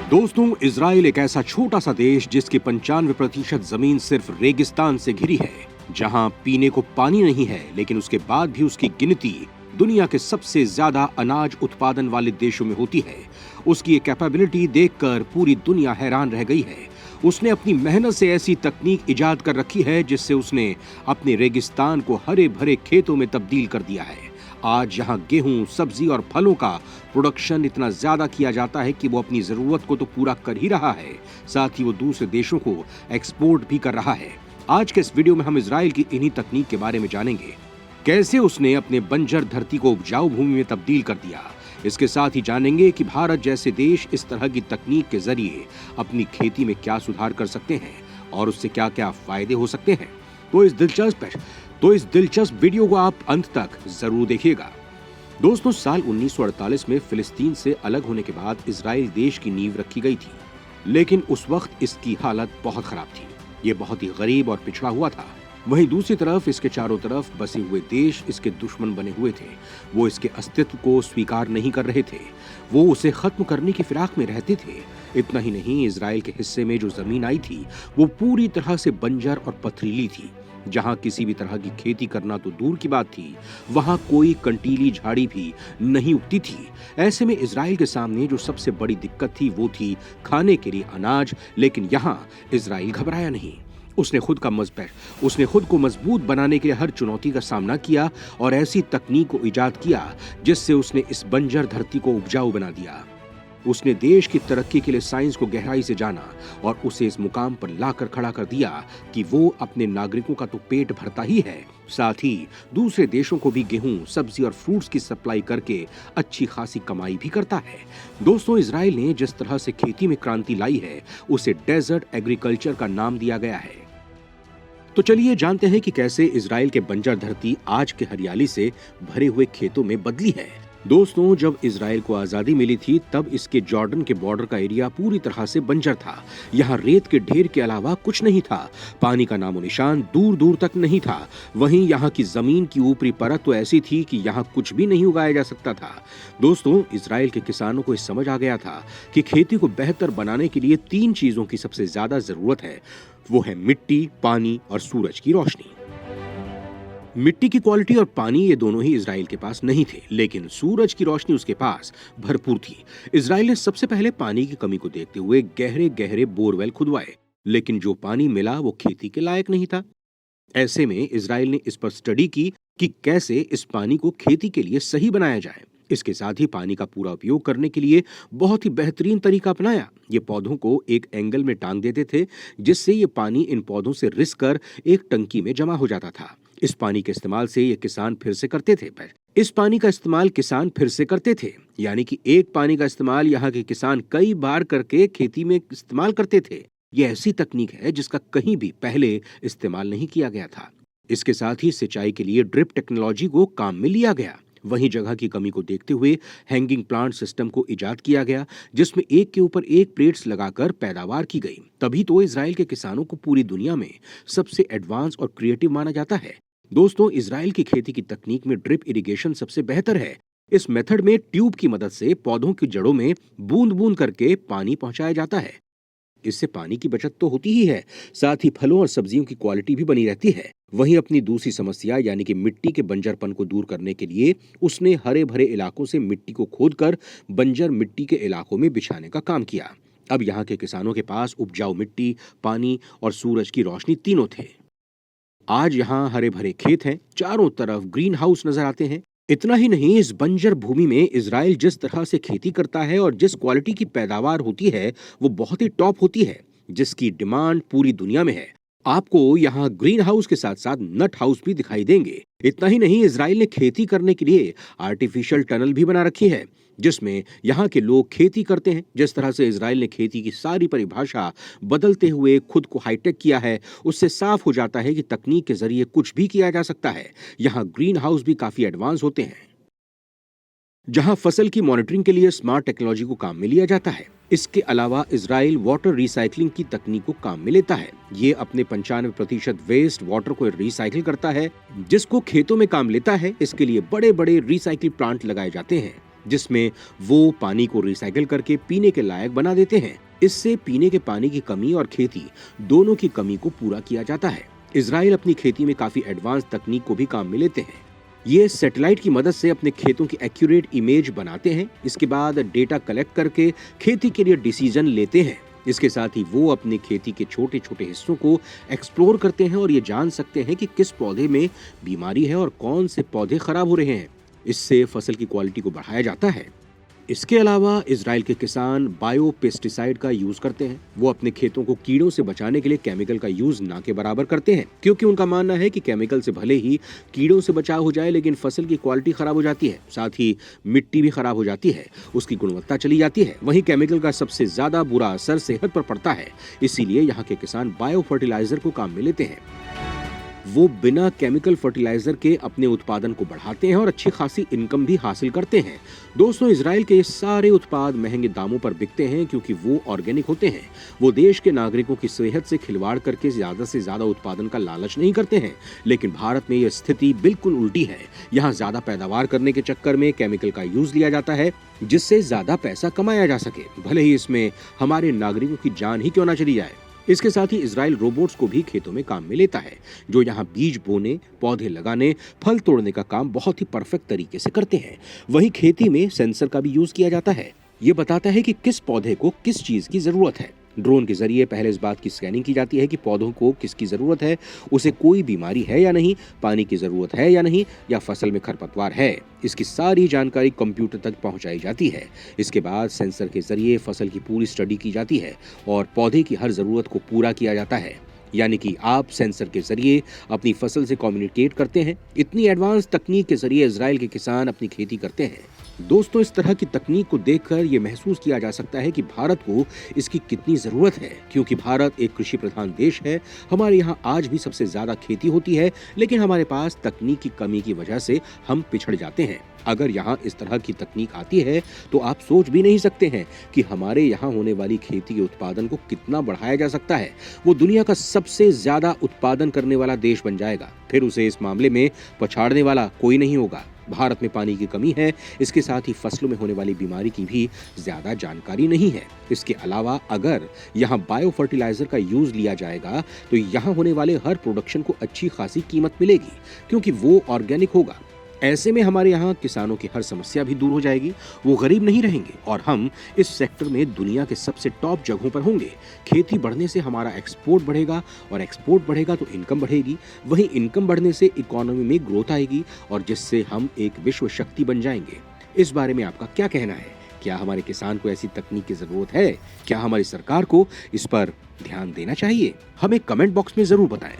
दोस्तों, इजराइल एक ऐसा छोटा सा देश जिसकी 95% जमीन सिर्फ रेगिस्तान से घिरी है, जहां पीने को पानी नहीं है, लेकिन उसके बाद भी उसकी गिनती दुनिया के सबसे ज्यादा अनाज उत्पादन वाले देशों में होती है। उसकी ये कैपेबिलिटी देखकर पूरी दुनिया हैरान रह गई है। उसने अपनी मेहनत से ऐसी तकनीक इजाद कर रखी है जिससे उसने अपने रेगिस्तान को हरे भरे खेतों में तब्दील कर दिया है। आज यहाँ गेहूं, सब्जी और फलों का प्रोडक्शन इतना ज्यादा किया जाता है कि वो अपनी जरूरत को तो पूरा कर ही रहा है, साथ ही वो दूसरे देशों को एक्सपोर्ट भी कर रहा है। आज के इस वीडियो में हम इजराइल की इन्हीं तकनीक के बारे में जानेंगे, कैसे उसने अपने बंजर धरती को उपजाऊ भूमि में तब्दील कर दिया। इसके साथ ही जानेंगे कि भारत जैसे देश इस तरह की तकनीक के जरिए अपनी खेती में क्या सुधार कर सकते हैं और उससे क्या क्या फायदे हो सकते हैं। तो इस दिलचस्प वीडियो को आप अंत तक जरूर देखिएगा। दोस्तों, साल 1948 में फिलिस्तीन से अलग होने के बाद इजराइल देश की नींव रखी गई थी, लेकिन उस वक्त इसकी हालत बहुत खराब थी। ये बहुत ही गरीब और पिछड़ा हुआ था। वहीं दूसरी तरफ इसके चारों तरफ बसे हुए देश इसके दुश्मन बने हुए थे। वो इसके अस्तित्व को स्वीकार नहीं कर रहे थे, वो उसे खत्म करने की फिराक में रहते थे। इतना ही नहीं, इजराइल के हिस्से में जो जमीन आई थी वो पूरी तरह से बंजर और पथरीली थी, जहां किसी भी तरह की खेती करना तो दूर की बात थी, वहां कोई कंटीली झाड़ी भी नहीं उगती थी। ऐसे में इजराइल के सामने जो सबसे बड़ी दिक्कत थी वो थी खाने के लिए अनाज। लेकिन यहाँ इजराइल घबराया नहीं। उसने खुद को मजबूत बनाने के लिए हर चुनौती का सामना किया और ऐसी तकनीक को इजाद किया जिससे उसने इस बंजर धरती को उपजाऊ बना दिया। उसने देश की तरक्की के लिए साइंस को गहराई से जाना और उसे इस मुकाम पर लाकर खड़ा कर दिया कि वो अपने नागरिकों का तो पेट भरता ही है, साथ ही दूसरे देशों को भी गेहूं, सब्जी और फ्रूट्स की सप्लाई करके अच्छी खासी कमाई भी करता है। दोस्तों, इजराइल ने जिस तरह से खेती में क्रांति लाई है उसे डेजर्ट एग्रीकल्चर का नाम दिया गया है। तो चलिए जानते हैं कि कैसे इजराइल के बंजर धरती आज के हरियाली से भरे हुए खेतों में बदली है। दोस्तों, जब इजराइल को आजादी मिली थी तब इसके जॉर्डन के बॉर्डर का एरिया पूरी तरह से बंजर था। यहाँ रेत के ढेर के अलावा कुछ नहीं था। पानी का नामो निशान दूर दूर तक नहीं था। वहीं यहाँ की जमीन की ऊपरी परत तो ऐसी थी कि यहाँ कुछ भी नहीं उगाया जा सकता था। दोस्तों, इजराइल के किसानों को इस समझ आ गया था कि खेती को बेहतर बनाने के लिए 3 चीजों की सबसे ज्यादा जरूरत है। वो है मिट्टी, पानी और सूरज की रोशनी। मिट्टी की क्वालिटी और पानी ये दोनों ही इजराइल के पास नहीं थे, लेकिन सूरज की रोशनी उसके पास भरपूर थी। इजराइल ने सबसे पहले पानी की कमी को देखते हुए गहरे गहरे बोरवेल खुदवाए, लेकिन जो पानी मिला वो खेती के लायक नहीं था। ऐसे में इजराइल ने इस पर स्टडी की कि कैसे इस पानी को खेती के लिए सही बनाया जाए। इसके साथ ही पानी का पूरा उपयोग करने के लिए बहुत ही बेहतरीन तरीका अपनाया। ये पौधों को एक एंगल में टांग देते थे, जिससे ये पानी इन पौधों से रिस कर एक टंकी में जमा हो जाता था। इस पानी के इस्तेमाल से ये किसान फिर से करते थे, यानी कि एक पानी का इस्तेमाल यहाँ के किसान कई बार करके खेती में इस्तेमाल करते थे। ये ऐसी तकनीक है जिसका कहीं भी पहले इस्तेमाल नहीं किया गया था। इसके साथ ही सिंचाई के लिए ड्रिप टेक्नोलॉजी को काम में लिया गया। वहीं जगह की कमी को देखते हुए हैंगिंग प्लांट सिस्टम को इजाद किया गया, जिसमें एक के ऊपर एक प्लेट्स लगाकर पैदावार की गई। तभी तो इजराइल के किसानों को पूरी दुनिया में सबसे एडवांस और क्रिएटिव माना जाता है। दोस्तों, इजराइल की खेती की तकनीक में ड्रिप इरिगेशन सबसे बेहतर है। इस मेथड में ट्यूब की मदद से पौधों की जड़ों में बूंद बूंद करके पानी पहुंचाया जाता है। इससे पानी की बचत तो होती ही है, साथ ही फलों और सब्जियों की क्वालिटी भी बनी रहती है। वहीं अपनी दूसरी समस्या यानी कि मिट्टी के बंजरपन को दूर करने के लिए उसने हरे भरे इलाकों से मिट्टी को खोदकर बंजर मिट्टी के इलाकों में बिछाने का काम किया। अब यहाँ के किसानों के पास उपजाऊ मिट्टी, पानी और सूरज की रोशनी तीनों थे। आज यहाँ हरे भरे खेत हैं, चारों तरफ ग्रीन हाउस नजर आते हैं। इतना ही नहीं, इस बंजर भूमि में इजराइल जिस तरह से खेती करता है और जिस क्वालिटी की पैदावार होती है वो बहुत ही टॉप होती है, जिसकी डिमांड पूरी दुनिया में है। आपको यहाँ ग्रीन हाउस के साथ साथ नट हाउस भी दिखाई देंगे। इतना ही नहीं, इजराइल ने खेती करने के लिए आर्टिफिशियल टनल भी बना रखी है, जिसमें यहाँ के लोग खेती करते हैं। जिस तरह से इजराइल ने खेती की सारी परिभाषा बदलते हुए खुद को हाईटेक किया है, उससे साफ हो जाता है कि तकनीक के जरिए कुछ भी किया जा सकता है। यहाँ ग्रीन हाउस भी काफी एडवांस होते हैं, जहां फसल की मॉनिटरिंग के लिए स्मार्ट टेक्नोलॉजी को काम में लिया जाता है। इसके अलावा इजराइल वाटर रिसाइकलिंग की तकनीक को काम में लेता है। ये अपने 95% वेस्ट वाटर को रिसाइकिल करता है, जिसको खेतों में काम लेता है। इसके लिए बड़े बड़े रिसाइकिल प्लांट लगाए जाते हैं। जिसमें वो पानी को रिसाइकिल करके पीने के लायक बना देते हैं। इससे पीने के पानी की कमी और खेती दोनों की कमी को पूरा किया जाता है। इजराइल अपनी खेती में काफी एडवांस तकनीक को भी काम में लेते हैं। ये सैटेलाइट की मदद से अपने खेतों की एक्यूरेट इमेज बनाते हैं। इसके बाद डेटा कलेक्ट करके खेती के लिए डिसीजन लेते हैं। इसके साथ ही वो अपनी खेती के छोटे छोटे हिस्सों को एक्सप्लोर करते हैं और ये जान सकते हैं कि किस पौधे में बीमारी है और कौन से पौधे खराब हो रहे हैं। इससे फसल की क्वालिटी को बढ़ाया जाता है। इसके अलावा इजराइल के किसान बायो पेस्टिसाइड का यूज करते हैं। वो अपने खेतों को कीड़ों से बचाने के लिए केमिकल का यूज ना के बराबर करते हैं, क्योंकि उनका मानना है कि केमिकल से भले ही कीड़ों से बचाव हो जाए, लेकिन फसल की क्वालिटी खराब हो जाती है, साथ ही मिट्टी भी खराब हो जाती है, उसकी गुणवत्ता चली जाती है। वहीं केमिकल का सबसे ज्यादा बुरा असर सेहत पर पड़ता है। इसीलिए यहाँ के किसान बायो फर्टिलाइजर को काम में लेते हैं। वो बिना केमिकल फर्टिलाइजर के अपने उत्पादन को बढ़ाते हैं और अच्छी खासी इनकम भी हासिल करते हैं। दोस्तों, इजराइल के ये सारे उत्पाद महंगे दामों पर बिकते हैं क्योंकि वो ऑर्गेनिक होते हैं। वो देश के नागरिकों की सेहत से खिलवाड़ करके ज्यादा से ज्यादा उत्पादन का लालच नहीं करते हैं। लेकिन भारत में यह स्थिति बिल्कुल उल्टी है। यहाँ ज्यादा पैदावार करने के चक्कर में केमिकल का यूज लिया जाता है, जिससे ज्यादा पैसा कमाया जा सके, भले ही इसमें हमारे नागरिकों की जान ही क्यों ना चली जाए। इसके साथ ही इजराइल रोबोट्स को भी खेतों में काम में लेता है, जो यहाँ बीज बोने, पौधे लगाने, फल तोड़ने का काम बहुत ही परफेक्ट तरीके से करते हैं। वहीं खेती में सेंसर का भी यूज किया जाता है। ये बताता है कि किस पौधे को किस चीज की जरूरत है। ड्रोन के जरिए पहले इस बात की स्कैनिंग की जाती है कि पौधों को किसकी जरूरत है, उसे कोई बीमारी है या नहीं, पानी की जरूरत है या नहीं, या फसल में खरपतवार है। इसकी सारी जानकारी कंप्यूटर तक पहुंचाई जाती है। इसके बाद सेंसर के जरिए फसल की पूरी स्टडी की जाती है और पौधे की हर जरूरत को पूरा किया जाता है। यानी कि आप सेंसर के जरिए अपनी फसल से कम्युनिकेट करते हैं। इतनी एडवांस तकनीक के जरिए इजराइल के किसान अपनी खेती करते हैं। दोस्तों, इस तरह की तकनीक को देखकर ये महसूस किया जा सकता है कि भारत को इसकी कितनी जरूरत है, क्योंकि भारत एक कृषि प्रधान देश है। हमारे यहाँ आज भी सबसे ज्यादा खेती होती है, लेकिन हमारे पास तकनीक की कमी की वजह से हम पिछड़ जाते हैं। अगर यहाँ इस तरह की तकनीक आती है तो आप सोच भी नहीं सकते हैं कि हमारे यहाँ होने वाली खेती के उत्पादन को कितना बढ़ाया जा सकता है। वो दुनिया का सबसे ज्यादा उत्पादन करने वाला देश बन जाएगा। फिर उसे इस मामले में पछाड़ने वाला कोई नहीं होगा। भारत में पानी की कमी है, इसके साथ ही फसलों में होने वाली बीमारी की भी ज्यादा जानकारी नहीं है। इसके अलावा अगर यहाँ बायो फर्टिलाइजर का यूज लिया जाएगा तो यहाँ होने वाले हर प्रोडक्शन को अच्छी खासी कीमत मिलेगी, क्योंकि वो ऑर्गेनिक होगा। ऐसे में हमारे यहाँ किसानों की हर समस्या भी दूर हो जाएगी, वो गरीब नहीं रहेंगे और हम इस सेक्टर में दुनिया के सबसे टॉप जगहों पर होंगे। खेती बढ़ने से हमारा एक्सपोर्ट बढ़ेगा और एक्सपोर्ट बढ़ेगा तो इनकम बढ़ेगी। वहीं इनकम बढ़ने से इकोनॉमी में ग्रोथ आएगी और जिससे हम एक विश्व शक्ति बन जाएंगे। इस बारे में आपका क्या कहना है? क्या हमारे किसान को ऐसी तकनीक की जरूरत है? क्या हमारी सरकार को इस पर ध्यान देना चाहिए? हमें कमेंट बॉक्स में जरूर बताएं।